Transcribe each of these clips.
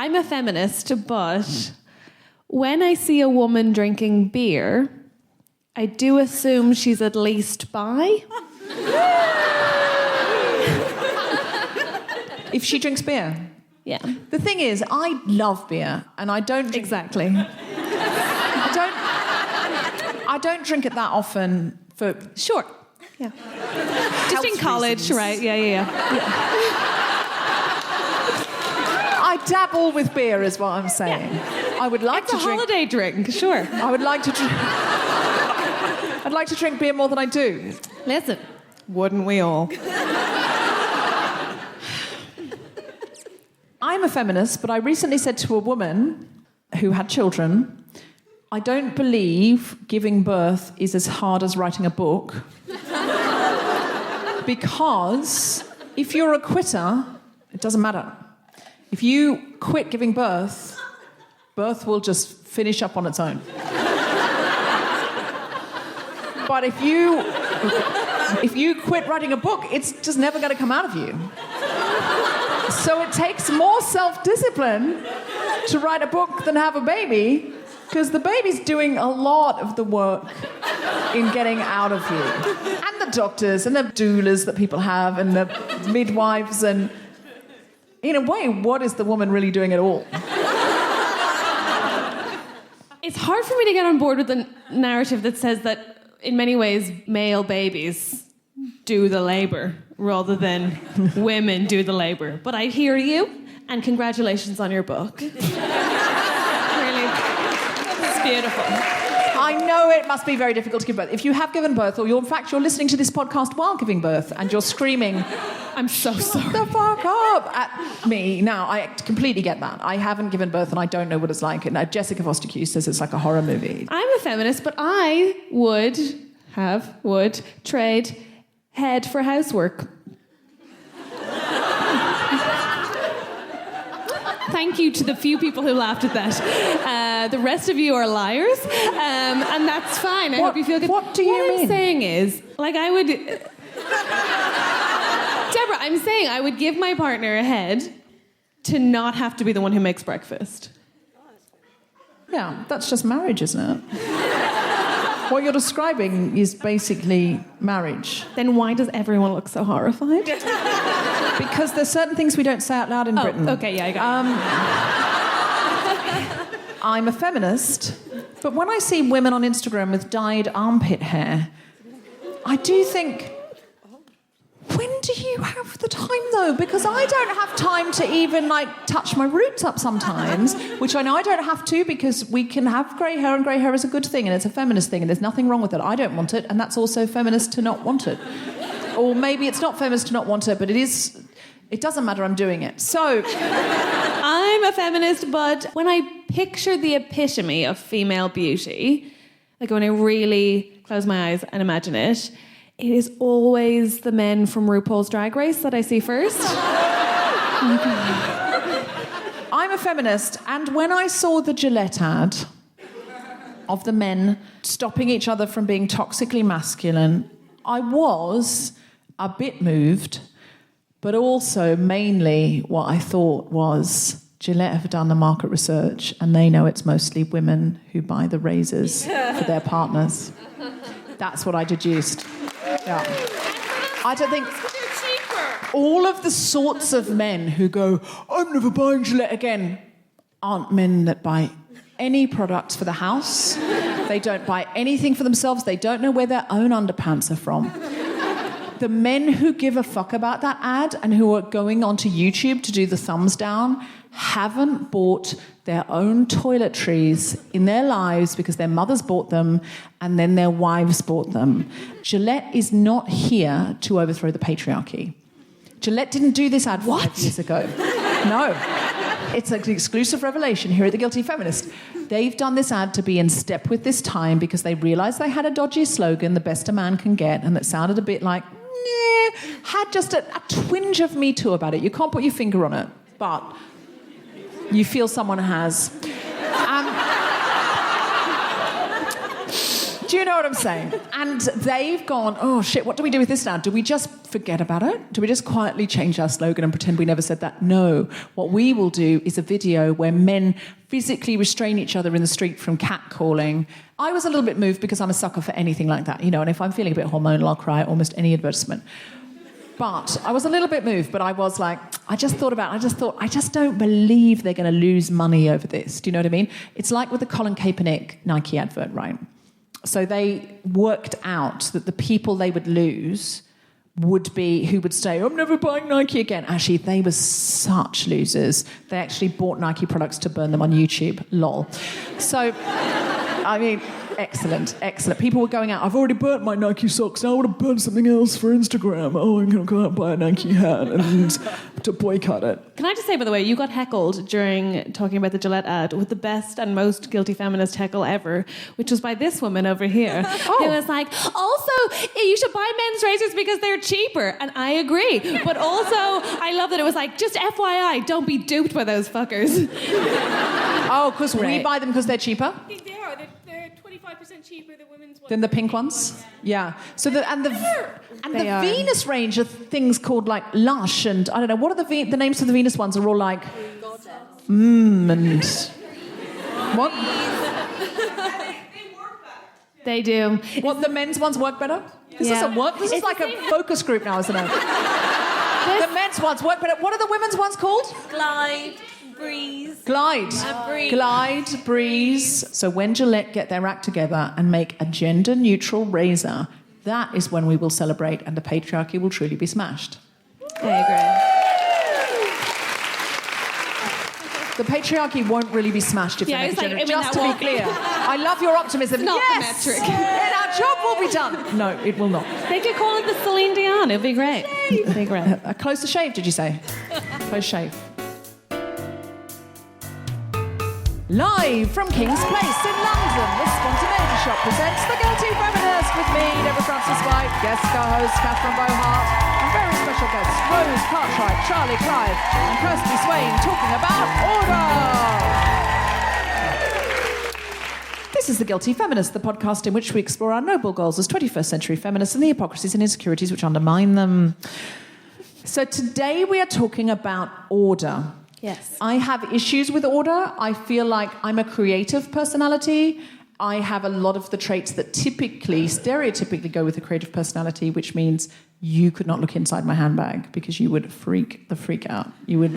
I'm a feminist, but when I see a woman drinking beer, I do assume she's at least bi. If she drinks beer? Yeah. The thing is, I love beer, and I don't drink... Exactly. I don't drink it that often for... Sure. Yeah. Just in college, reasons. right? Yeah. I dabble with beer, is what I'm saying. Yeah. I would like It's to a drink... holiday drink, sure. I would like to drink... I'd like to drink beer more than I do. Listen. Wouldn't we all? I'm a feminist, but I recently said to a woman who had children, I don't believe giving birth is as hard as writing a book. Because if you're a quitter, it doesn't matter. If you quit giving birth, birth will just finish up on its own. But if you quit writing a book, it's just never going to come out of you. So it takes more self-discipline to write a book than have a baby, because the baby's doing a lot of the work in getting out of you. And the doctors and the doulas that people have and the midwives, and in a way, what is the woman really doing at all? It's hard for me to get on board with the narrative that says that, in many ways, male babies do the labour rather than women do the labour. But I hear you, and congratulations on your book. Really, it's beautiful. I know it must be very difficult to give birth. If you have given birth, or in fact you're listening to this podcast while giving birth, and you're screaming, I'm so sorry. "Shut the fuck up!" at me. Now, I completely get that. I haven't given birth, and I don't know what it's like. And Jessica Foster-Q says it's like a horror movie. I'm a feminist, but I would trade head for housework. Thank you to the few people who laughed at that. The rest of you are liars, and that's fine. I hope you feel good. What do you mean? What I'm saying is, like, I would... Deborah, I'm saying I would give my partner a head to not have to be the one who makes breakfast. Yeah, that's just marriage, isn't it? What you're describing is basically marriage. Then why does everyone look so horrified? Because there's certain things we don't say out loud in Britain. Okay, yeah, I got it. I'm a feminist, but when I see women on Instagram with dyed armpit hair, I do think, when do you have the time, though? Because I don't have time to even, touch my roots up sometimes, which I know I don't have to, because we can have grey hair, and grey hair is a good thing, and it's a feminist thing, and there's nothing wrong with it. I don't want it, and that's also feminist to not want it. Or maybe it's not feminist to not want it, but it is... It doesn't matter, I'm doing it. So... I'm a feminist, but when I picture the epitome of female beauty, like when I really close my eyes and imagine it, it is always the men from RuPaul's Drag Race that I see first. I'm a feminist, and when I saw the Gillette ad of the men stopping each other from being toxically masculine, I was a bit moved, but also mainly what I thought was Gillette have done the market research, and they know it's mostly women who buy the razors for their partners. That's what I deduced. Yeah. I don't think... All of the sorts of men who go, I'm never buying Gillette again, aren't men that buy any products for the house. They don't buy anything for themselves. They don't know where their own underpants are from. The men who give a fuck about that ad and who are going onto YouTube to do the thumbs down haven't bought their own toiletries in their lives because their mothers bought them and then their wives bought them. Gillette is not here to overthrow the patriarchy. Gillette didn't do this ad 5 years ago. No. It's an exclusive revelation here at the Guilty Feminist. They've done this ad to be in step with this time because they realised they had a dodgy slogan, the best a man can get, and that sounded a bit like, had just a twinge of Me Too about it. You can't put your finger on it, but you feel someone has. Do you know what I'm saying? And they've gone, oh shit, what do we do with this now? Do we just forget about it? Do we just quietly change our slogan and pretend we never said that? No. What we will do is a video where men physically restrain each other in the street from catcalling. I was a little bit moved because I'm a sucker for anything like that, and if I'm feeling a bit hormonal, I'll cry at almost any advertisement. But I was a little bit moved, but I was like, I just don't believe they're going to lose money over this. Do you know what I mean? It's like with the Colin Kaepernick Nike advert, right? So they worked out that the people they would lose would be who would say, I'm never buying Nike again. Actually, they were such losers. They actually bought Nike products to burn them on YouTube. Lol. So, I mean... Excellent. People were going out, I've already burnt my Nike socks, now I want to burn something else for Instagram. Oh, I'm going to go out and buy a Nike hat and to boycott it. Can I just say, by the way, you got heckled during talking about the Gillette ad with the best and most guilty feminist heckle ever, which was by this woman over here. Who was like, also, you should buy men's razors because they're cheaper. And I agree. But also, I love that it was like, just FYI, don't be duped by those fuckers. Oh, because we buy them because they're cheaper? They are. They're 25% cheaper than women's ones. Than the pink ones? Yeah. So the Venus range are things called like Lush and I don't know, what are the names of the Venus ones are all like and what? They do. What, the men's ones work better? This doesn't work. This is like a focus group now, isn't it? The men's ones work better. What are the women's ones called? Glide. Breeze. Glide. Breeze. Glide, Breeze. So when Gillette get their act together and make a gender-neutral razor, that is when we will celebrate and the patriarchy will truly be smashed. I agree. The patriarchy won't really be smashed if they make a gender. Just to be clear. I love your optimism. It's not yes! the metric. And our job will be done. No, it will not. They could call it the Celine Dion. It'd be great. It'd be great. A closer shave, did you say? Close shave. Live from King's Place in London, the Spontaneity Shop presents The Guilty Feminist with me, Deborah Frances-White, guest co-host Catherine Bohart, and very special guests Rose Cartwright, Charly Clive, and Kirstie Swain talking about order. This is The Guilty Feminist, the podcast in which we explore our noble goals as 21st century feminists and the hypocrisies and insecurities which undermine them. So today we are talking about order. Yes. I have issues with order. I feel like I'm a creative personality. I have a lot of the traits that stereotypically go with a creative personality, which means you could not look inside my handbag because you would freak out. You would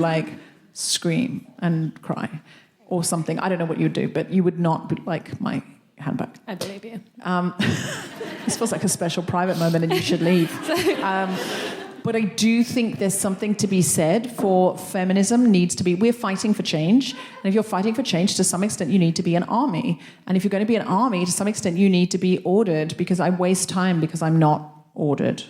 scream and cry or something. I don't know what you would do, but you would not like my handbag. I believe you. This feels like a special private moment and you should leave. But I do think there's something to be said for feminism we're fighting for change. And if you're fighting for change, to some extent, you need to be an army. And if you're going to be an army, to some extent, you need to be ordered because I waste time because I'm not ordered.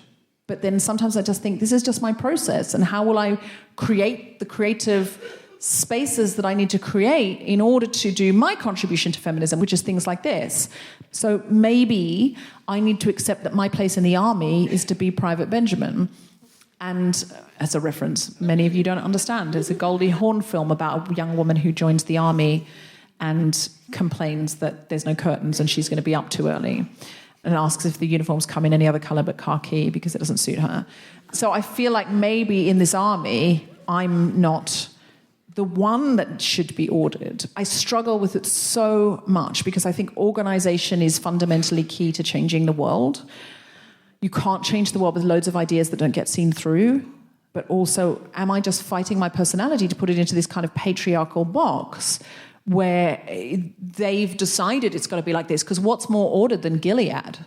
But then sometimes I just think this is just my process. And how will I create the creative spaces that I need to create in order to do my contribution to feminism, which is things like this. So maybe I need to accept that my place in the army is to be Private Benjamin. And as a reference, many of you don't understand, there's a Goldie Hawn film about a young woman who joins the army and complains that there's no curtains and she's going to be up too early and asks if the uniforms come in any other colour but khaki because it doesn't suit her. So I feel like maybe in this army, I'm not the one that should be ordered. I struggle with it so much because I think organisation is fundamentally key to changing the world. You can't change the world with loads of ideas that don't get seen through. But also, am I just fighting my personality to put it into this kind of patriarchal box where they've decided it's got to be like this? Because what's more ordered than Gilead?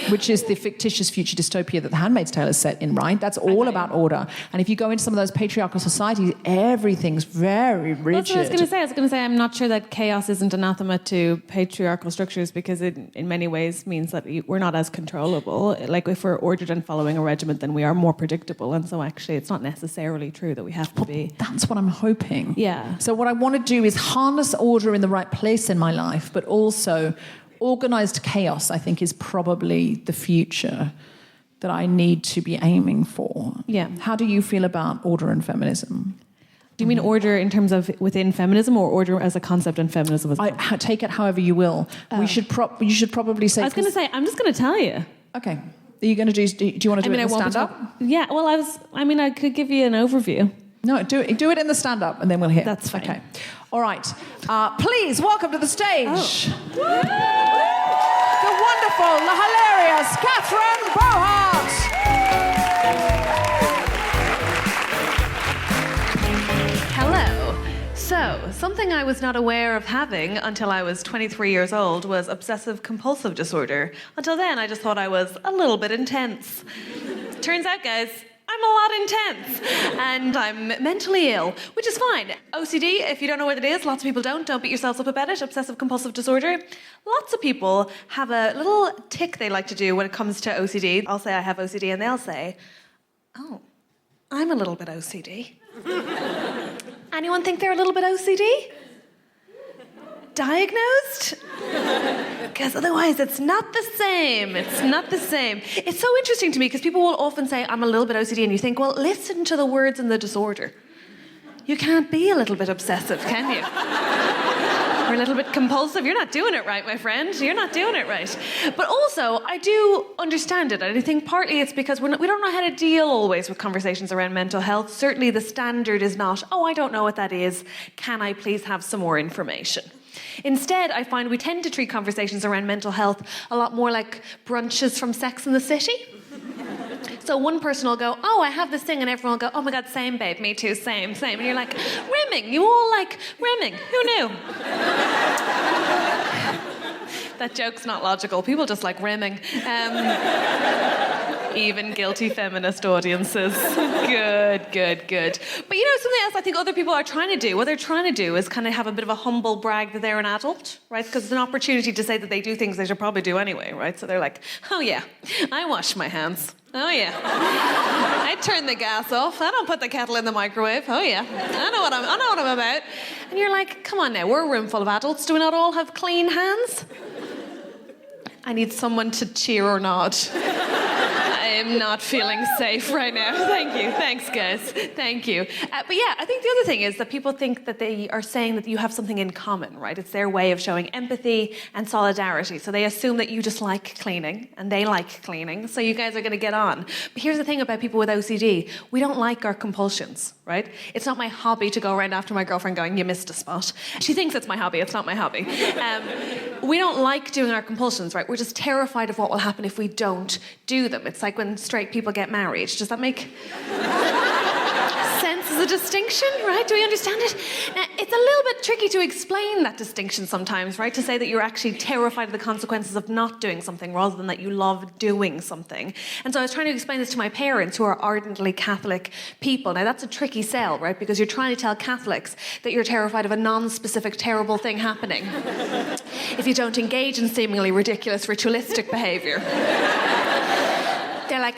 Which is the fictitious future dystopia that The Handmaid's Tale is set in, right? That's all about order. And if you go into some of those patriarchal societies, everything's very rigid. That's what I was going to say. I'm not sure that chaos isn't anathema to patriarchal structures because it, in many ways, means that we're not as controllable. Like, if we're ordered and following a regiment, then we are more predictable. And so, actually, it's not necessarily true that we have to be. That's what I'm hoping. Yeah. So what I want to do is harness order in the right place in my life, but also organised chaos, I think, is probably the future that I need to be aiming for. Yeah. How do you feel about order and feminism? Do you mean order in terms of within feminism or order as a concept in feminism as well? Take it however you will. You should probably say... I was going to say, I'm just going to tell you. Okay. Are you going to do you want to do it in the stand-up? Yeah, well, I could give you an overview. No, do it in the stand-up and then we'll hit. That's fine. Okay. All right. Please welcome to the stage the wonderful, the hilarious Catherine Bohart. Hello. So, something I was not aware of having until I was 23 years old was obsessive-compulsive disorder. Until then, I just thought I was a little bit intense. Turns out, guys, I'm a lot intense, and I'm mentally ill, which is fine. OCD, if you don't know what it is, lots of people don't beat yourselves up about it. Obsessive-compulsive disorder. Lots of people have a little tick they like to do when it comes to OCD. I'll say I have OCD, and they'll say, oh, I'm a little bit OCD. Anyone think they're a little bit OCD? Diagnosed? Because otherwise it's not the same. It's not the same. It's so interesting to me because people will often say, I'm a little bit OCD, and you think, well, listen to the words in the disorder. You can't be a little bit obsessive, can you? Or a little bit compulsive. You're not doing it right, my friend. You're not doing it right. But also, I do understand it. And I think partly it's because we don't know how to deal always with conversations around mental health. Certainly the standard is not, oh, I don't know what that is. Can I please have some more information? Instead, I find we tend to treat conversations around mental health a lot more like brunches from Sex and the City. So one person will go, oh, I have this thing, and everyone will go, oh my God, same, babe, me too, same. And you're like, rimming, you all like rimming. Who knew? That joke's not logical. People just like rimming. Even guilty feminist audiences. Good. But you know, something else I think other people are trying to do, what they're trying to do is kind of have a bit of a humble brag that they're an adult, right? Because it's an opportunity to say that they do things they should probably do anyway, right? So they're like, oh yeah, I wash my hands. Oh yeah. I turn the gas off. I don't put the kettle in the microwave. Oh yeah. I know what I'm about. And you're like, come on now, we're a room full of adults. Do we not all have clean hands? I need someone to cheer or nod. I am not feeling safe right now. Thank you. Thanks, guys. Thank you. But yeah, I think the other thing is that people think that they are saying that you have something in common, right? It's their way of showing empathy and solidarity. So they assume that you just like cleaning and they like cleaning. So you guys are going to get on. But here's the thing about people with OCD. We don't like our compulsions, right? It's not my hobby to go around after my girlfriend going, you missed a spot. She thinks it's my hobby. It's not my hobby. We don't like doing our compulsions, right? We're just terrified of what will happen if we don't do them. It's like when straight people get married. Does that make sense as a distinction, right? Do we understand it? Now, it's a little bit tricky to explain that distinction sometimes, right? To say that you're actually terrified of the consequences of not doing something rather than that you love doing something. And so I was trying to explain this to my parents who are ardently Catholic people. Now, that's a tricky sell, right? Because you're trying to tell Catholics that you're terrified of a non-specific terrible thing happening if you don't engage in seemingly ridiculous ritualistic behaviour. They're like,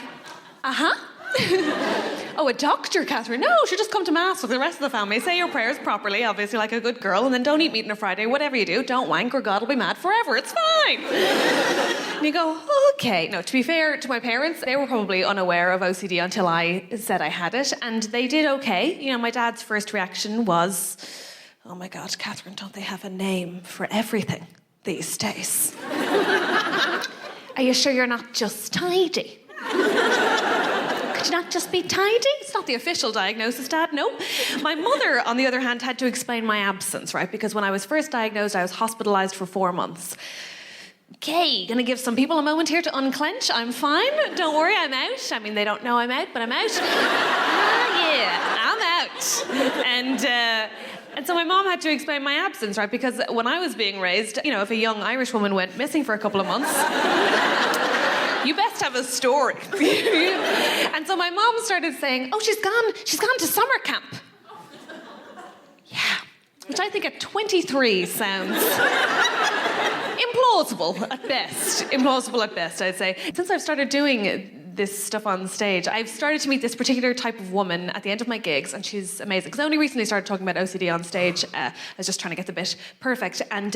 uh-huh. Oh, a doctor, Catherine? No, she'll just come to Mass with the rest of the family. Say your prayers properly, obviously like a good girl, and then don't eat meat on a Friday. Whatever you do, don't wank or God will be mad forever. It's fine. And you go, okay. No, to be fair to my parents, they were probably unaware of OCD until I said I had it, and they did okay. You know, my dad's first reaction was, oh my God, Catherine, don't they have a name for everything these days? Are you sure you're not just tidy? Could you not just be tidy? It's not the official diagnosis, Dad. No. My mother, on the other hand, had to explain my absence, right? Because when I was first diagnosed, I was hospitalised for 4 months. Okay, gonna give some people a moment here to unclench. I'm fine. Don't worry, I'm out. I mean, they don't know I'm out, but I'm out. Yeah, I'm out. And so my mom had to explain my absence, right? Because when I was being raised, you know, if a young Irish woman went missing for a couple of months, you best have a story. And so my mom started saying, oh, she's gone to summer camp. Yeah. Which I think at 23 sounds implausible at best. Implausible at best, I'd say. Since I've started doing this stuff on stage, I've started to meet this particular type of woman at the end of my gigs, and she's amazing. Because I only recently started talking about OCD on stage. I was just trying to get the bit perfect. And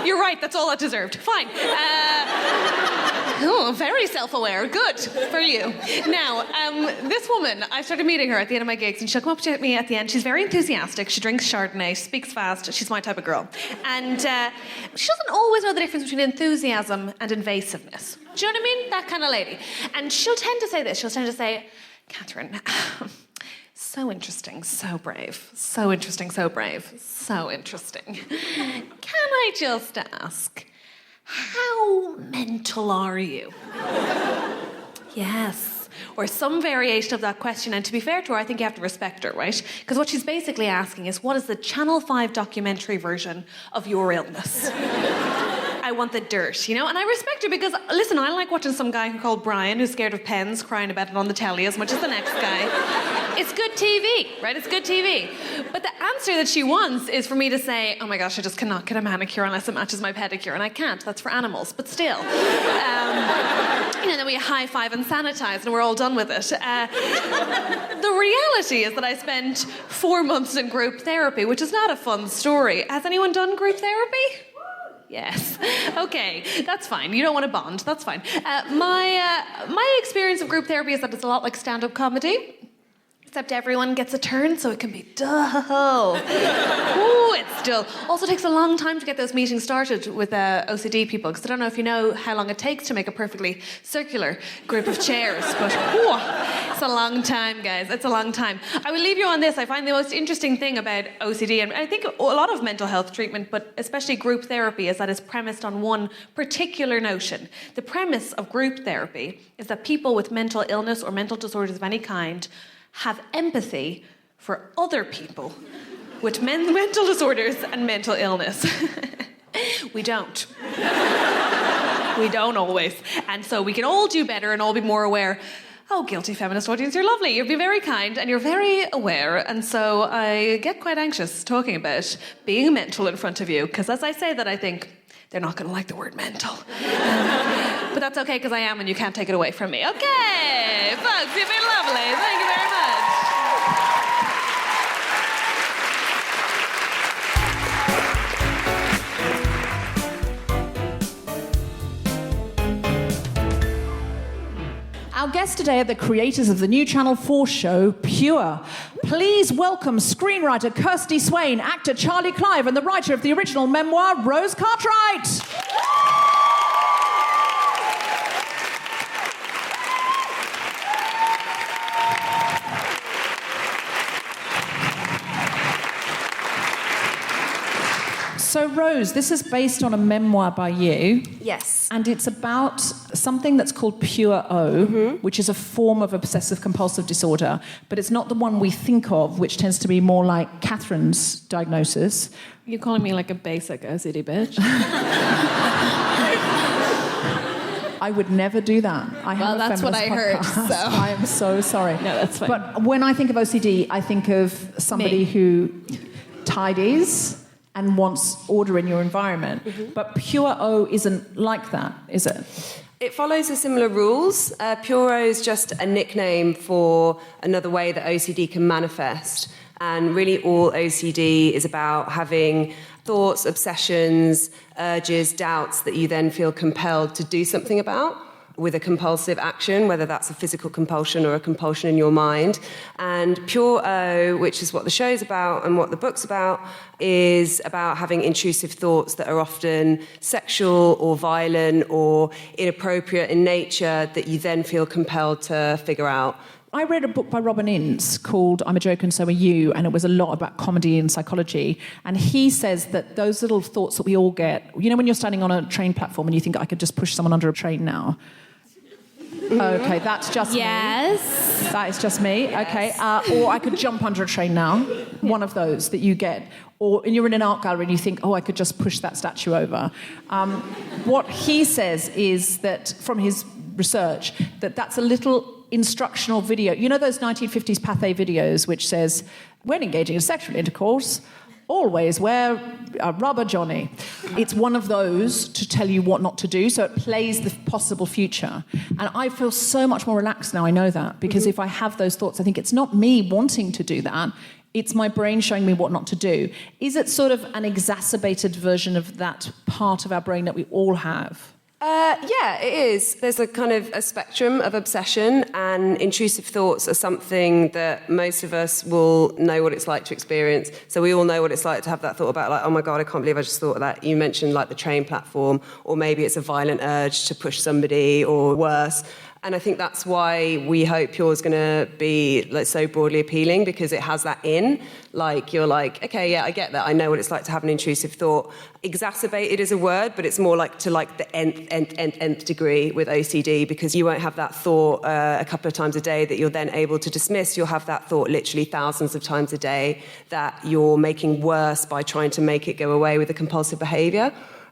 You're right, that's all I deserved. Fine. Very self-aware. Good for you. Now, this woman, I started meeting her at the end of my gigs, and she'll come up to me at the end. She's very enthusiastic. She drinks Chardonnay. She speaks fast. She's my type of girl. And she doesn't always know the difference between enthusiasm and invasiveness. Do you know what I mean? That kind of lady. And she'll tend to say this. She'll tend to say, Catherine, so interesting, so brave. So interesting, so brave. So interesting. Can I just ask, how mental are you? Yes. Or some variation of that question. And to be fair to her, I think you have to respect her, right? Because what she's basically asking is, what is the Channel 5 documentary version of your illness? I want the dirt, you know? And I respect her because, listen, I like watching some guy called Brian who's scared of pens crying about it on the telly as much as the next guy. It's good TV, right? It's good TV. But the answer that she wants is for me to say, oh my gosh, I just cannot get a manicure unless it matches my pedicure. And I can't. That's for animals. But still. Then we high five and sanitize and we're all done with it. The reality is that I spent 4 months in group therapy, which is not a fun story. Has anyone done group therapy? Yes. Okay, that's fine. You don't want to bond. That's fine. My experience of group therapy is that it's a lot like stand-up comedy. Except everyone gets a turn, so it can be dull. Ooh, it's dull. Also takes a long time to get those meetings started with OCD people, because I don't know if you know how long it takes to make a perfectly circular group of chairs, but it's a long time, guys. It's a long time. I will leave you on this. I find the most interesting thing about OCD, and I think a lot of mental health treatment, but especially group therapy, is that it's premised on one particular notion. The premise of group therapy is that people with mental illness or mental disorders of any kind have empathy for other people with mental disorders and mental illness. We don't. We don't always. And so we can all do better and all be more aware. Oh, guilty feminist audience, you're lovely. You'll be very kind and you're very aware. And so I get quite anxious talking about being mental in front of you, because as I say that, I think they're not going to like the word mental. But that's okay, because I am, and you can't take it away from me. Okay, folks, you've been lovely. Thank you very much. Our guests today are the creators of the new Channel 4 show, Pure. Please welcome screenwriter Kirstie Swain, actor Charly Clive, and the writer of the original memoir, Rose Cartwright. So, Rose, this is based on a memoir by you. Yes. And it's about something that's called Pure O, which is a form of obsessive-compulsive disorder, but it's not the one we think of, which tends to be more like Catherine's diagnosis. You're calling me like a basic OCD bitch. I would never do that. Well, that's what I heard, so. I am so sorry. No, that's fine. But when I think of OCD, I think of somebody who tidies and wants order in your environment. But Pure O isn't like that, is it? It follows a similar rules. Pure O is just a nickname for another way that OCD can manifest. And really all OCD is about having thoughts, obsessions, urges, doubts that you then feel compelled to do something about with a compulsive action, whether that's a physical compulsion or a compulsion in your mind. And Pure O, which is what the show's about and what the book's about, is about having intrusive thoughts that are often sexual or violent or inappropriate in nature that you then feel compelled to figure out. I read a book by Robin Ince called I'm a Joke and So Are You, and it was a lot about comedy and psychology. And he says that those little thoughts that we all get, you know when you're standing on a train platform and you think, I could just push someone under a train now? Okay, that's just me. That is just me. Yes. Okay, or I could jump under a train now. One of those that you get. Or you're in an art gallery and you think, oh, I could just push that statue over. What he says is that, from his research, that's a little instructional video. You know those 1950s Pathé videos which says, when engaging in sexual intercourse, always wear a rubber Johnny. It's one of those to tell you what not to do, so it plays the possible future. And I feel so much more relaxed now I know that, because if I have those thoughts, I think it's not me wanting to do that, it's my brain showing me what not to do. Is it sort of an exacerbated version of that part of our brain that we all have? Yeah, it is. There's a kind of a spectrum of obsession, and intrusive thoughts are something that most of us will know what it's like to experience. So we all know what it's like to have that thought about, like, oh my God, I can't believe I just thought of that. You mentioned like the train platform, or maybe it's a violent urge to push somebody, or worse. And I think that's why we hope Pure is going to be like so broadly appealing, because it has that in. Like, you're like, okay, yeah, I get that. I know what it's like to have an intrusive thought. Exacerbated is a word, but it's more like to like the nth degree with OCD, because you won't have that thought a couple of times a day that you're then able to dismiss. You'll have that thought literally thousands of times a day that you're making worse by trying to make it go away with a compulsive behaviour.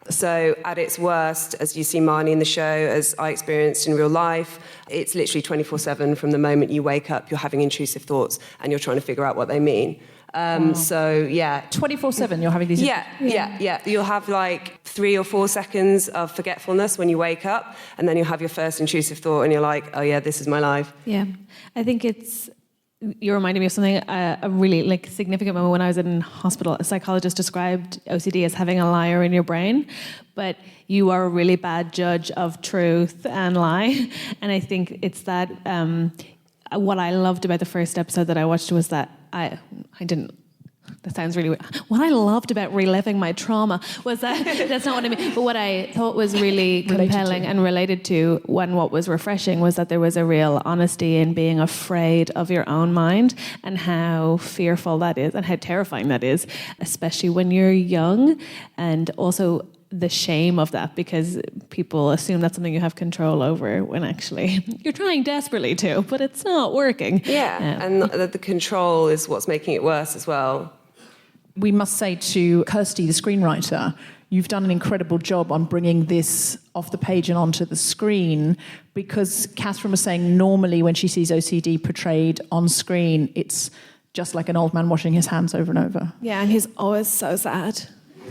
So at its worst, as you see Marnie in the show, as I experienced in real life, it's literally 24/7 from the moment you wake up, you're having intrusive thoughts and you're trying to figure out what they mean. So, yeah. 24/7 you're having these... Yeah. You'll have like 3 or 4 seconds of forgetfulness when you wake up, and then you'll have your first intrusive thought and you're like, oh yeah, this is my life. Yeah. I think you reminded me of something, a really like significant moment when I was in hospital. A psychologist described OCD as having a liar in your brain, but you are a really bad judge of truth and lie. And I think it's that, what I loved about the first episode that I watched was that that sounds really weird. What I loved about reliving my trauma was that, that's not what I mean, but what I thought was really compelling and related to, when what was refreshing was that there was a real honesty in being afraid of your own mind, and how fearful that is and how terrifying that is, especially when you're young, and also the shame of that, because people assume that's something you have control over when actually you're trying desperately to, but it's not working. Yeah. And the control is what's making it worse as well. We must say to Kirstie, the screenwriter, you've done an incredible job on bringing this off the page and onto the screen, because Catherine was saying normally when she sees OCD portrayed on screen, it's just like an old man washing his hands over and over. Yeah, and he's always so sad.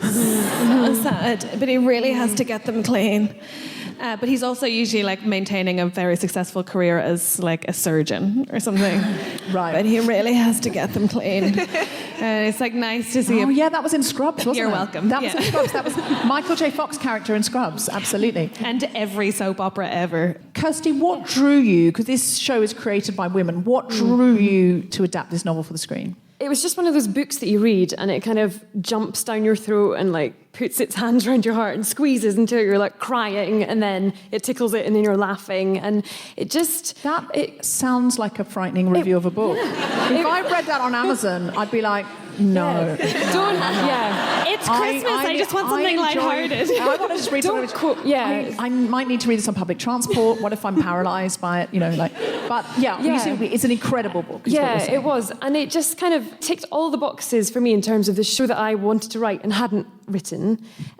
So sad, but he really has to get them clean. But he's also usually like maintaining a very successful career as like a surgeon or something. Right. But he really has to get them clean. And it's like nice to see him. Oh yeah, that was in Scrubs, wasn't it? You're welcome. That was in Scrubs. That was Michael J. Fox character in Scrubs, absolutely. And every soap opera ever. Kirstie, what drew you, because this show is created by women, what drew you to adapt this novel for the screen? It was just one of those books that you read and it kind of jumps down your throat and like puts its hands around your heart and squeezes until you're like crying, and then it tickles it and then you're laughing, and it just... It sounds like a frightening review of a book. Yeah. If I read that on Amazon, I'd be like, no. It's Christmas, I just want something lighthearted. I want to just read something. I might need to read this on public transport. What if I'm paralysed by it? You know, like... But it's an incredible book. Yeah, it was. And it just kind of ticked all the boxes for me in terms of the show that I wanted to write and hadn't written.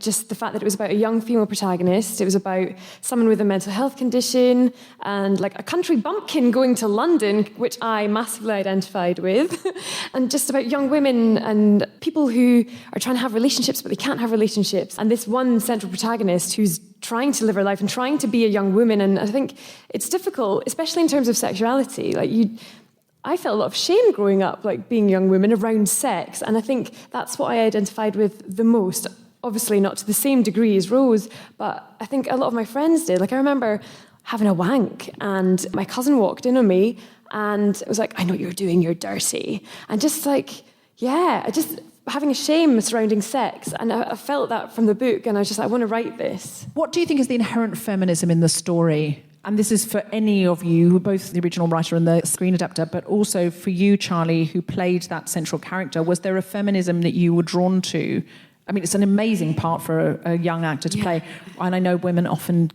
Just the fact that it was about a young female protagonist. It was about someone with a mental health condition and like a country bumpkin going to London, which I massively identified with. And just about young women and people who are trying to have relationships but they can't have relationships. And this one central protagonist who's trying to live her life and trying to be a young woman. And I think it's difficult, especially in terms of sexuality. I felt a lot of shame growing up, like being a young woman around sex. And I think that's what I identified with the most. Obviously not to the same degree as Rose, but I think a lot of my friends did. Like I remember having a wank and my cousin walked in on me and it was like, I know what you're doing, you're dirty. And just like, just having a shame surrounding sex. And I felt that from the book and I was just like, I want to write this. What do you think is the inherent feminism in the story? And this is for any of you, both the original writer and the screen adapter, but also for you, Charly, who played that central character. Was there a feminism that you were drawn to? I mean, it's an amazing part for a young actor to play. And I know women often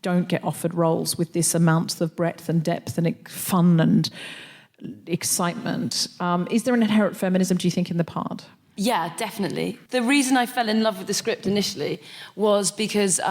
don't get offered roles with this amount of breadth and depth and fun and excitement. Is there an inherent feminism, do you think, in the part? Yeah, definitely. The reason I fell in love with the script initially was because...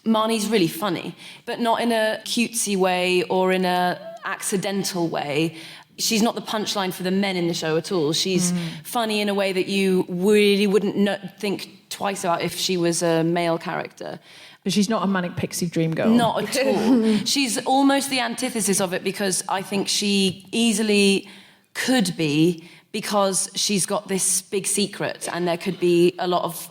Marnie's really funny, but not in a cutesy way or in a accidental way. she's not the punchline for the men in the show at all. She's funny in a way that you really wouldn't think twice about if she was a male character. But she's not a manic pixie dream girl. Not at all. She's almost the antithesis of it, because I think she easily could be, because she's got this big secret, and there could be a lot of...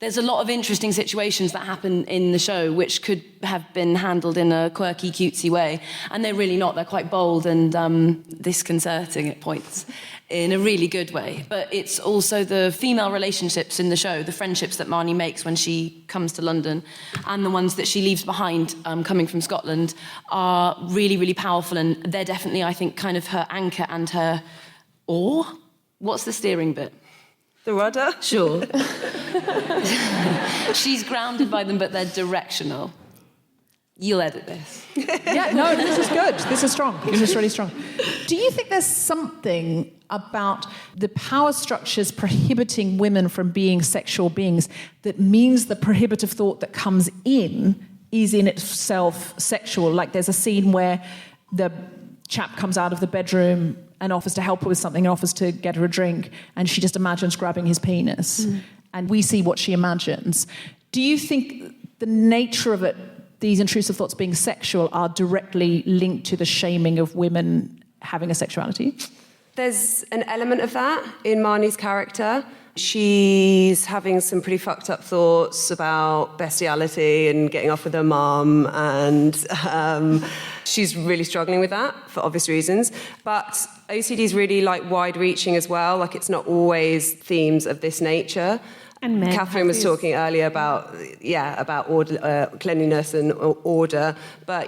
there's a lot of interesting situations that happen in the show which could have been handled in a quirky, cutesy way. And they're really not. They're quite bold and disconcerting at points in a really good way. But it's also the female relationships in the show, the friendships that Marnie makes when she comes to London, and the ones that she leaves behind coming from Scotland, are really, really powerful. And they're definitely, I think, kind of her anchor and her oar. What's the steering bit? The rudder? Sure. She's grounded by them, but they're directional. You'll edit this. Yeah, no, this is good. This is strong. This is really strong. Do you think there's something about the power structures prohibiting women from being sexual beings that means the prohibitive thought that comes in is in itself sexual? Like there's a scene where the chap comes out of the bedroom and offers to help her with something, and offers to get her a drink, and she just imagines grabbing his penis. And we see what she imagines. Do you think the nature of it, these intrusive thoughts being sexual, are directly linked to the shaming of women having a sexuality? There's an element of that in Marnie's character. She's having some pretty fucked up thoughts about bestiality and getting off with her mum, and she's really struggling with that for obvious reasons. But OCD is really like wide-reaching as well. Like it's not always themes of this nature. And men Catherine was talking earlier about order, cleanliness and order. But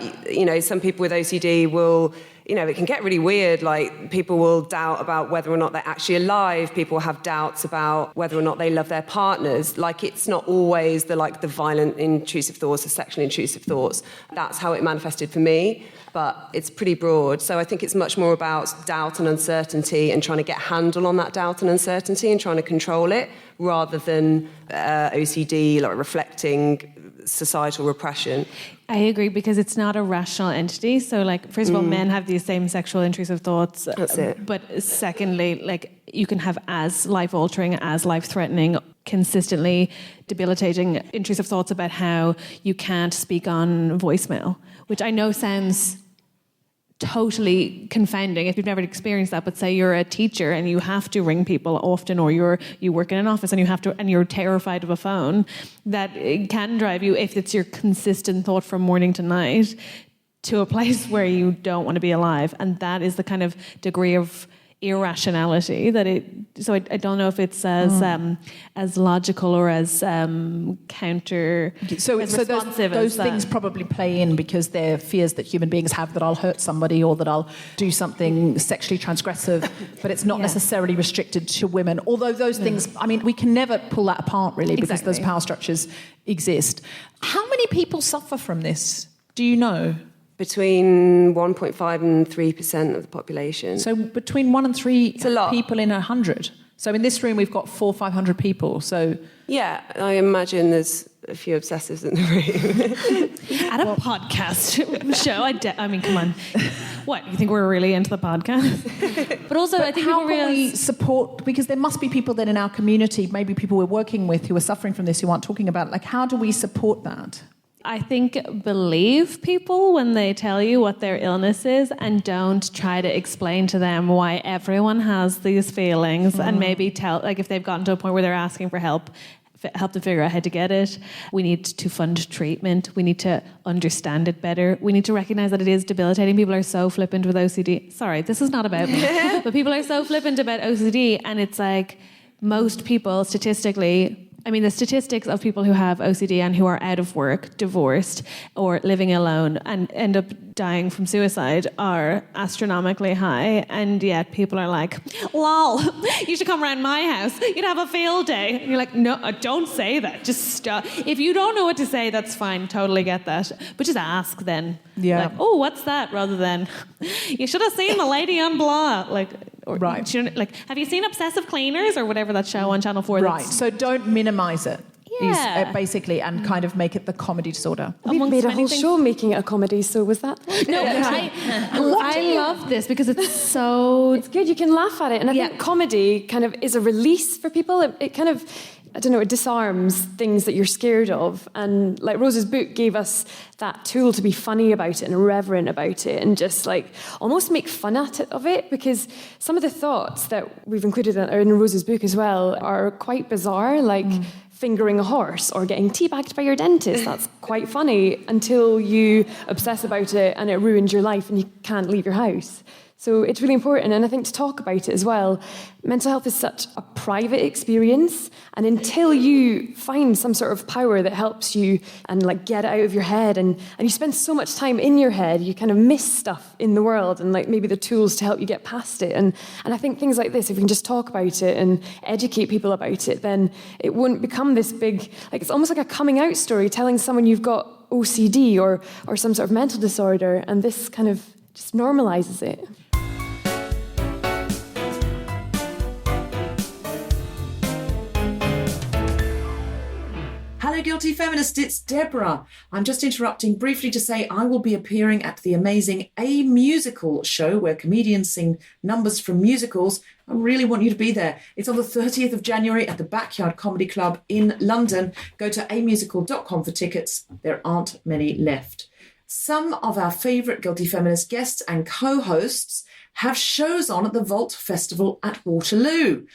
some people with OCD will. It can get really weird. Like, people will doubt about whether or not they're actually alive. People have doubts about whether or not they love their partners. Like, it's not always the violent, intrusive thoughts, the sexually intrusive thoughts. That's how it manifested for me. But it's pretty broad. So I think it's much more about doubt and uncertainty and trying to get a handle on that doubt and uncertainty and trying to control it, rather than OCD, like reflecting societal repression. I agree, because it's not a rational entity. So, first of all, men have these same sexual intrusive thoughts. That's it. But secondly, you can have as life-altering, as life-threatening, consistently debilitating intrusive thoughts about how you can't speak on voicemail, which I know sounds totally confounding if you've never experienced that. But say you're a teacher and you have to ring people often, or you work in an office and you're terrified of a phone, that it can drive you, if it's your consistent thought from morning to night, to a place where you don't want to be alive. And that is the kind of degree of irrationality that it. So I don't know if it's as logical or as counter. So responsive those things probably play in because they're fears that human beings have, that I'll hurt somebody or that I'll do something sexually transgressive, but it's not necessarily restricted to women. Although those things, we can never pull that apart really, because those power structures exist. How many people suffer from this? Do you know? Between 1.5 and 3% of the population. So between 1 and 3 it's a lot. People in 100. So in this room we've got 400 or 500 people. So yeah, I imagine there's a few obsessives in the room. At a podcast show, come on. What, you think we're really into the podcast? But also, I think how can we support, because there must be people then in our community, maybe people we're working with who are suffering from this, who aren't talking about it. How do we support that? I think believe people when they tell you what their illness is, and don't try to explain to them why everyone has these feelings, and maybe tell, if they've gotten to a point where they're asking for help to figure out how to get it. We need to fund treatment. We need to understand it better. We need to recognise that it is debilitating. People are so flippant with OCD. Sorry, this is not about me. But people are so flippant about OCD, and it's most people statistically... the statistics of people who have OCD and who are out of work, divorced, or living alone and end up dying from suicide are astronomically high. And yet people are like, lol, you should come around my house. You'd have a field day. And you're like, no, don't say that. Just stop. If you don't know what to say, that's fine. Totally get that. But just ask then. Yeah. Oh, what's that? Rather than, you should have seen the lady on blah. Right. Have you seen Obsessive Cleaners or whatever that show on Channel 4? Right. So don't minimise it. Yeah. basically, and kind of make it the comedy disorder. We've Amongst made a many whole things. show making it a comedy, so was that? No, but I love this because it's so... It's good, you can laugh at it. And I think comedy kind of is a release for people. It kind of, I don't know, it disarms things that you're scared of. And like Rose's book gave us that tool to be funny about it and irreverent about it and just like almost make fun of it, because some of the thoughts that we've included in Rose's book as well are quite bizarre, like fingering a horse or getting teabagged by your dentist. That's quite funny until you obsess about it and it ruins your life and you can't leave your house. So it's really important, and I think to talk about it as well. Mental health is such a private experience, and until you find some sort of power that helps you and like get it out of your head, and you spend so much time in your head, you kind of miss stuff in the world and like maybe the tools to help you get past it. And I think things like this, if we can just talk about it and educate people about it, then it won't become this big, like it's almost like a coming out story, telling someone you've got OCD or some sort of mental disorder, and this kind of just normalises it. Hello, Guilty Feminist, it's Deborah. I'm just interrupting briefly to say I will be appearing at the amazing A Musical show where comedians sing numbers from musicals. I really want you to be there. It's on the 30th of January at the Backyard Comedy Club in London. Go to amusical.com for tickets. There aren't many left. Some of our favourite Guilty Feminist guests and co-hosts have shows on at the Vault Festival at Waterloo.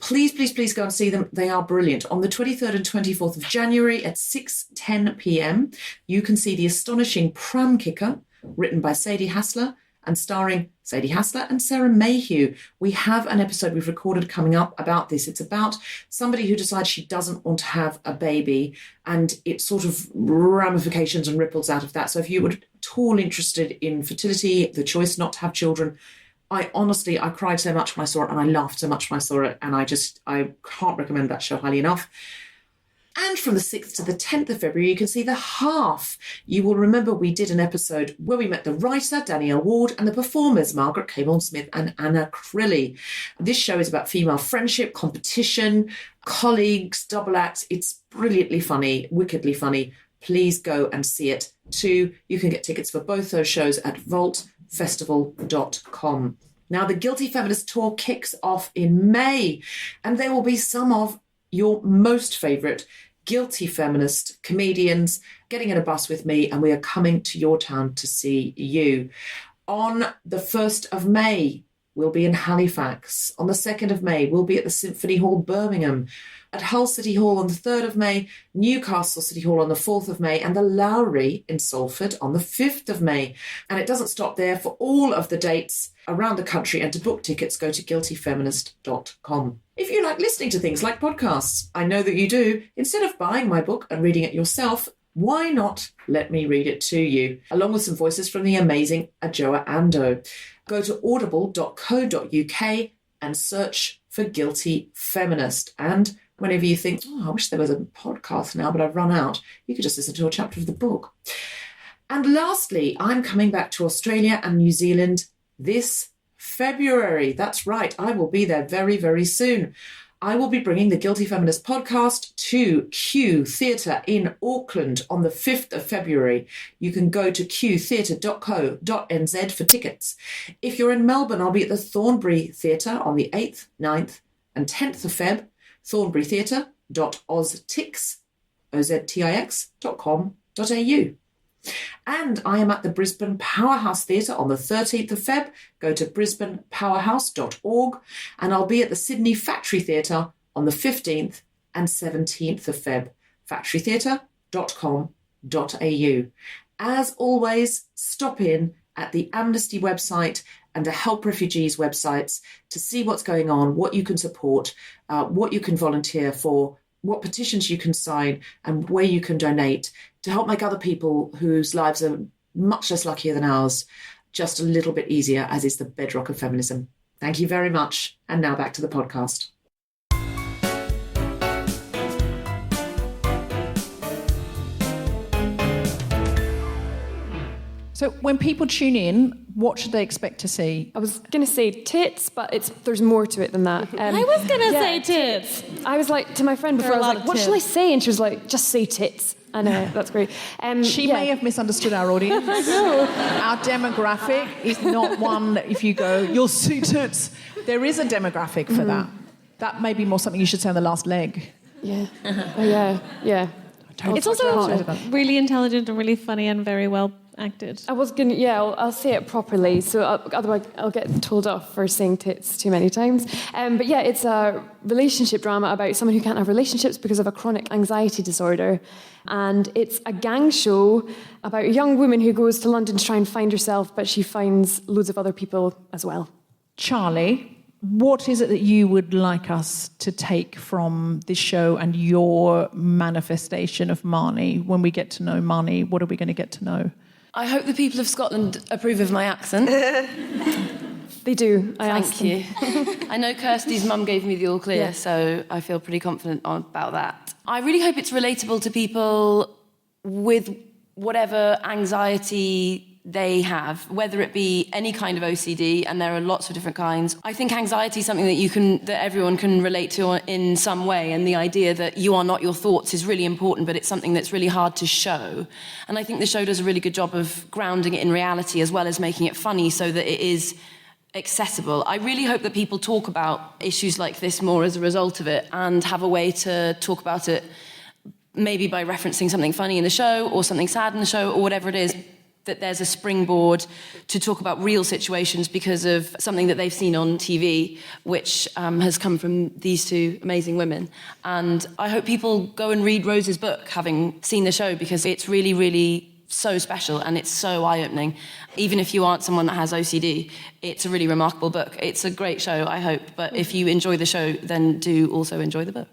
Please, please, please go and see them. They are brilliant. On the 23rd and 24th of January at 6:10 p.m, you can see The Astonishing Pram Kicker, written by Sadie Hassler and starring Sadie Hassler and Sarah Mayhew. We have an episode we've recorded coming up about this. It's about somebody who decides she doesn't want to have a baby, and it sort of ramifications and ripples out of that. So if you were at all interested in fertility, the choice not to have children, I cried so much when I saw it, and I laughed so much when I saw it, and I can't recommend that show highly enough. And from the 6th to the 10th of February, you can see The Half. You will remember we did an episode where we met the writer, Danielle Ward, and the performers, Margaret Cameron-Smith and Anna Crilly. This show is about female friendship, competition, colleagues, double acts. It's brilliantly funny, wickedly funny. Please go and see it too. You can get tickets for both those shows at vaultfestival.com. Now, the Guilty Feminist Tour kicks off in May, and there will be some of your most favourite Guilty Feminist comedians getting in a bus with me, and we are coming to your town to see you. On the 1st of May, we'll be in Halifax. On the 2nd of May, we'll be at the Symphony Hall, Birmingham. At Hull City Hall on the 3rd of May, Newcastle City Hall on the 4th of May, and the Lowry in Salford on the 5th of May. And it doesn't stop there. For all of the dates around the country and to book tickets, go to guiltyfeminist.com. If you like listening to things like podcasts, I know that you do, instead of buying my book and reading it yourself, why not let me read it to you, along with some voices from the amazing Adjoa Ando. Go to audible.co.uk and search for Guilty Feminist. And whenever you think, I wish there was a podcast now, but I've run out, you could just listen to a chapter of the book. And lastly, I'm coming back to Australia and New Zealand this February. That's right, I will be there very, very soon. I will be bringing the Guilty Feminist podcast to Q Theatre in Auckland on the 5th of February. You can go to qtheatre.co.nz for tickets. If you're in Melbourne, I'll be at the Thornbury Theatre on the 8th, 9th and 10th of Feb, thornburytheatre.oztix.com.au. And I am at the Brisbane Powerhouse Theatre on the 13th of Feb. Go to brisbanepowerhouse.org. And I'll be at the Sydney Factory Theatre on the 15th and 17th of Feb. factorytheatre.com.au. As always, stop in at the Amnesty website and the Help Refugees websites to see what's going on, what you can support, what you can volunteer for, what petitions you can sign, and where you can donate to help make other people whose lives are much less luckier than ours just a little bit easier, as is the bedrock of feminism. Thank you very much. And now back to the podcast. So when people tune in, what should they expect to see? I was going to say tits, but there's more to it than that. I was going to say tits. I was like, to my friend before, I was like, what shall I say? And she was like, just say tits. And that's great. She may have misunderstood our audience. Our demographic is not one that if you go, you'll see tits. There is a demographic for that. That may be more something you should say on the last leg. Yeah. Yeah. It's also really intelligent and really funny and very well acted. I was going to, I'll say it properly, so otherwise I'll get told off for saying tits too many times. But yeah, it's a relationship drama about someone who can't have relationships because of a chronic anxiety disorder. And it's a gang show about a young woman who goes to London to try and find herself, but she finds loads of other people as well. Charlie, what is it that you would like us to take from this show and your manifestation of Marnie? When we get to know Marnie, what are we going to get to know? I hope the people of Scotland approve of my accent. They do. Thank you. I know Kirstie's mum gave me the all clear, so I feel pretty confident about that. I really hope it's relatable to people with whatever anxiety they have, whether it be any kind of OCD, and there are lots of different kinds. I think anxiety is something that everyone can relate to in some way, and the idea that you are not your thoughts is really important, but it's something that's really hard to show. And I think the show does a really good job of grounding it in reality as well as making it funny so that it is accessible. I really hope that people talk about issues like this more as a result of it and have a way to talk about it, maybe by referencing something funny in the show or something sad in the show or whatever it is, that there's a springboard to talk about real situations because of something that they've seen on TV, which has come from these two amazing women. And I hope people go and read Rose's book, having seen the show, because it's really, really so special and it's so eye-opening. Even if you aren't someone that has OCD, it's a really remarkable book. It's a great show, I hope. But if you enjoy the show, then do also enjoy the book.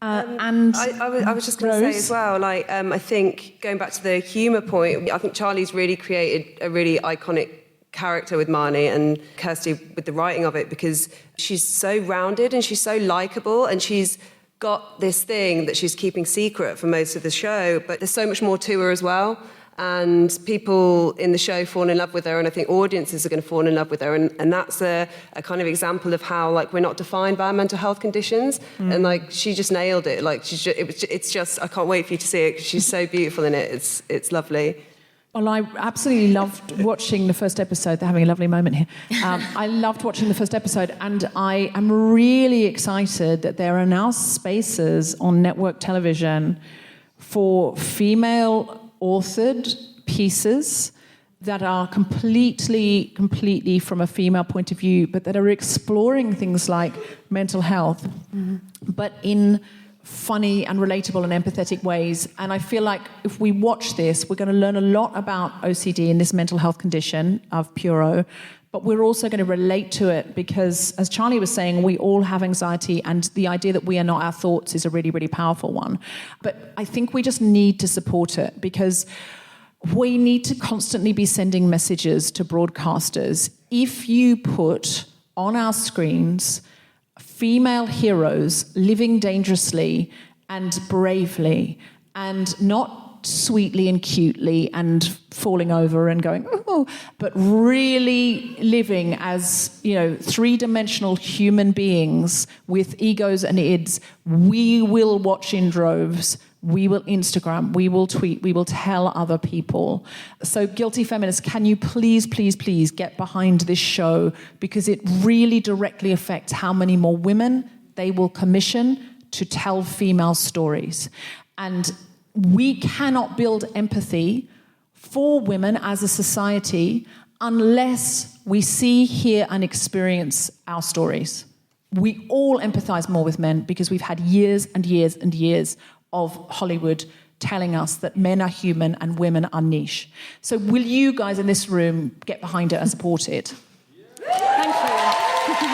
And I was just going to say as well, I think, going back to the humour point, I think Charlie's really created a really iconic character with Marnie and Kirstie with the writing of it, because she's so rounded and she's so likeable, and she's got this thing that she's keeping secret for most of the show, but there's so much more to her as well. And people in the show fall in love with her, and I think audiences are going to fall in love with her, and that's a kind of example of how we're not defined by our mental health conditions, and she just nailed it. It's just I can't wait for you to see it because she's so beautiful in it. It's lovely. Well, I absolutely loved watching the first episode. They're having a lovely moment here. I loved watching the first episode, and I am really excited that there are now spaces on network television for female authored pieces that are completely from a female point of view, but that are exploring things like mental health, but in funny and relatable and empathetic ways. And I feel like if we watch this, we're going to learn a lot about OCD and this mental health condition of Puro, but we're also going to relate to it because, as Charlie was saying, we all have anxiety, and the idea that we are not our thoughts is a really, really powerful one. But I think we just need to support it because we need to constantly be sending messages to broadcasters. If you put on our screens female heroes living dangerously and bravely and not sweetly and cutely and falling over and going, oh, but really living as, three-dimensional human beings with egos and ids, we will watch in droves, we will Instagram, we will tweet, we will tell other people. So Guilty Feminist, can you please get behind this show, because it really directly affects how many more women they will commission to tell female stories. And we cannot build empathy for women as a society unless we see, hear, and experience our stories. We all empathise more with men because we've had years and years and years of Hollywood telling us that men are human and women are niche. So will you guys in this room get behind it and support it? Thank you.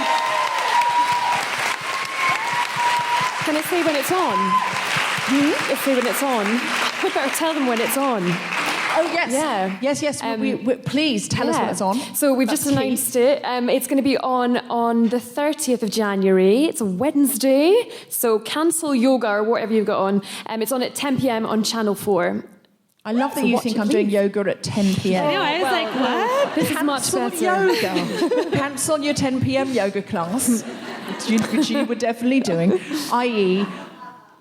Can I say when it's on? If they when it's on, we better tell them when it's on. Oh, yes. Yeah. Yes. Please tell us when it's on. So we've just announced it. It's going to be on the 30th of January. It's a Wednesday. So cancel yoga or whatever you've got on. It's on at 10 p.m. on Channel 4. I love that you think I'm doing yoga at 10 p.m. I know, I was like, what? This is much Cancel better. yoga. Cancel your 10 p.m. yoga class, which you were definitely doing, i.e.,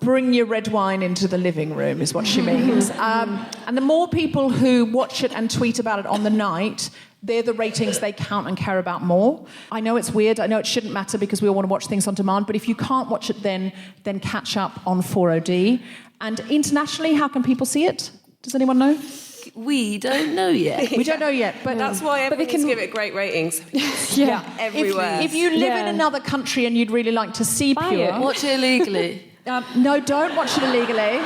bring your red wine into the living room is what she means. And the more people who watch it and tweet about it on the night, they're the ratings they count and care about more. I know it's weird. I know it shouldn't matter because we all want to watch things on demand. But if you can't watch it then catch up on 40D. And internationally, how can people see it? Does anyone know? We don't know yet. We don't know yet. But That's why everyone can give it great ratings. Yeah. Everywhere. If you live in another country and you'd really like to see Pure... Watch it illegally. No, don't watch it illegally.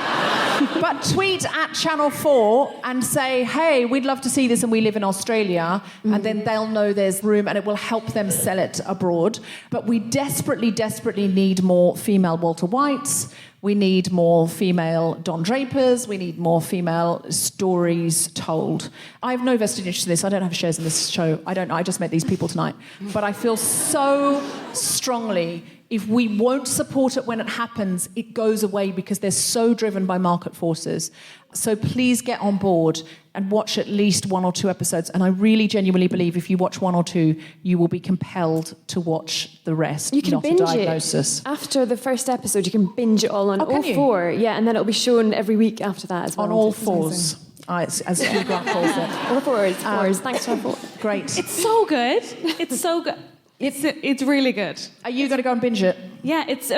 But tweet at Channel 4 and say, hey, we'd love to see this and we live in Australia. And then they'll know there's room and it will help them sell it abroad. But we desperately, desperately need more female Walter Whites. We need more female Don Drapers. We need more female stories told. I have no vested interest in this. I don't have shares in this show. I don't know. I just met these people tonight. But I feel so strongly if we won't support it when it happens, it goes away because they're so driven by market forces. So please get on board and watch at least 1 or 2 episodes. And I really genuinely believe if you watch 1 or 2, you will be compelled to watch the rest. You can not binge a diagnosis. it after the first episode. You can binge it all on can all you? 4. Yeah, and then it'll be shown every week after that as well. On all It's amazing. 4s, as Hugh Grant calls it. All 4s. Thanks, Channel 4. Great. It's so good. It's so good. It's really good. Are you going to go and binge it? Yeah, it's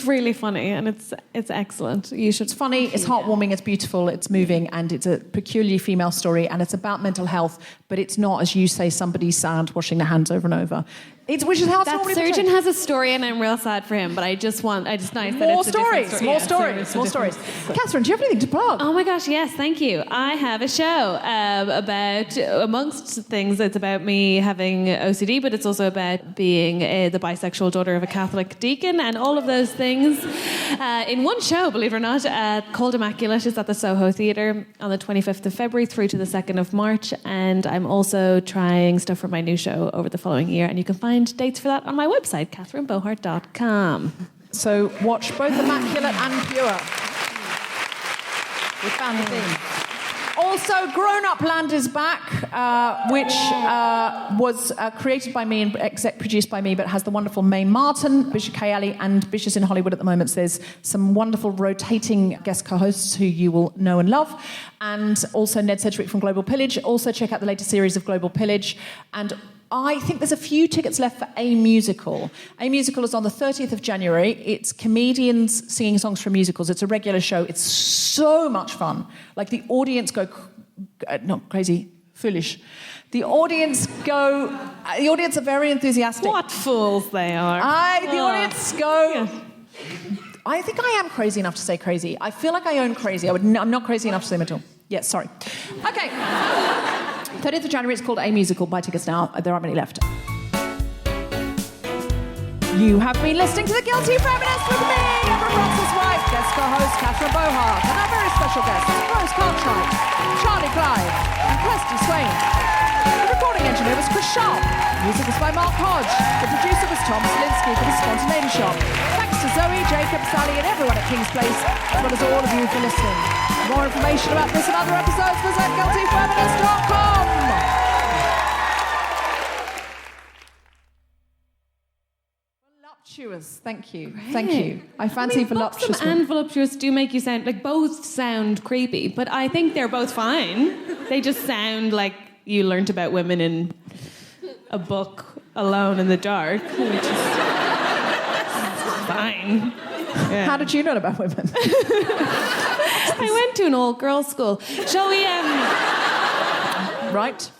really funny and it's excellent. You should. It's funny, it's heartwarming, it's beautiful, it's moving, and it's a peculiarly female story, and it's about mental health, but it's not, as you say, somebody sad washing their hands over and over. Which is how it's That normally surgeon portrayed. has a story, and I'm real sad for him. But I just nice that More it's a different stories, story. more Yeah, stories, more it's a stories. different- Catherine, do you have anything to plug? Oh my gosh, yes, thank you. I have a show about, amongst things, it's about me having OCD, but it's also about being the bisexual daughter of a Catholic deacon, and all of those things in one show, believe it or not, called Immaculate. Is at the Soho Theatre on the 25th of February through to the 2nd of March, and I'm also trying stuff for my new show over the following year, and you can find dates for that on my website, catherinebohart.com. So watch both Immaculate and Pure. We found the theme. Also, Grown Up Land is back, which was created by me and exec produced by me, but has the wonderful May Martin, Bishop Kayali, and Bishop's in Hollywood at the moment. So there's some wonderful rotating guest co-hosts who you will know and love. And also Ned Sedgwick from Global Pillage. Also check out the latest series of Global Pillage. And I think there's a few tickets left for A Musical. A Musical is on the 30th of January. It's comedians singing songs from musicals. It's a regular show. It's so much fun. Like, the audience go, not crazy, foolish. The audience are very enthusiastic. What fools they are. The audience go... Yeah. I think I am crazy enough to say crazy. I feel like I own crazy. I'm not crazy enough to say them at all. Yes, sorry. Okay. 30th of January, it's called A Musical. Buy tickets now. There aren't many left. You have been listening to The Guilty Feminist with me, Deborah Frances-White, guest co-host Catherine Bohart, and our very special guests, Cartwright, Charly Clive, and Kirstie Swain. The recording engineer was Chris Sharp. Music was by Mark Hodge. The producer was Tom Slinsky for The Spontaneity Shop. Thanks to Zoe, Jacob, Sally, and everyone at King's Place, as well as all of you for listening. For more information about this and other episodes, visit guiltyfeminist.com. Voluptuous, thank you. Great. Thank you. I fancy voluptuous. And voluptuous do make you sound like both sound creepy, but I think they're both fine. They just sound like you learnt about women in a book alone in the dark, which is fine. Yeah. How did you know about women? I went to an all-girls school. Shall we? Right.